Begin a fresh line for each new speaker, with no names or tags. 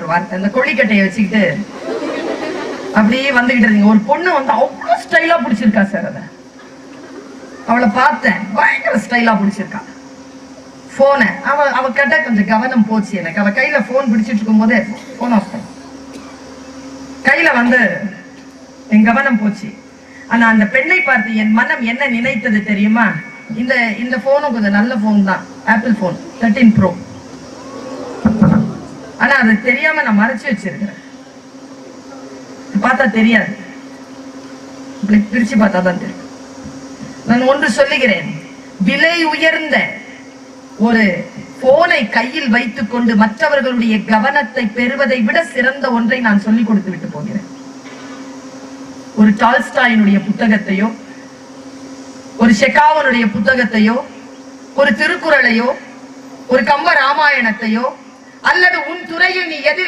ஒரு வார்த்தை, இந்த கொள்ளிக்கட்டையை வச்சுக்கிட்டு அப்படியே வந்துகிட்டு இருந்தீங்க. ஒரு பொண்ணு வந்து அவ்வளவு ஸ்டைலா பிடிச்சிருக்கா சார். அத அவளை பார்த்தேன், பயங்கர ஸ்டைலா பிடிச்சிருக்கா. போன அவ கேட்ட கொஞ்சம் கவனம் போச்சு எனக்கு. அவ கையில போன் பிடிச்சிட்டு இருக்கும் போதே போன் ஆஃப் பண்ண கையில வந்து என் கவனம் போச்சு. ஆனா அந்த பெண்ணை பார்த்து என் மனம் என்ன நினைத்தது தெரியுமா? இந்த போனும் கொஞ்சம் நல்ல போன் தான், ஆப்பிள் போன் 13 Pro. ஆனா அது தெரியாம நான் மறைச்சு வச்சிருக்கிறேன். பார்த்தா தெரியாது, பிரிச்சு பார்த்தா தான் தெரியும். நான் ஒன்று சொல்லுகிறேன், விலை உயர்ந்த ஒரு போனை கையில் வைத்துக் கொண்டு மற்றவர்களுடைய கவனத்தை பெறுவதை விட சிறந்த ஒன்றை நான் சொல்லிக் கொடுத்து விட்டு போகிறேன். ஒரு டால்ஸ்டாயினுடைய புத்தகத்தையோ, ஒரு செகாவனுடைய புத்தகத்தையோ, ஒரு திருக்குறளையோ, ஒரு கம்ப ராமாயணத்தையோ, அல்லது உன் துறையில் நீ எது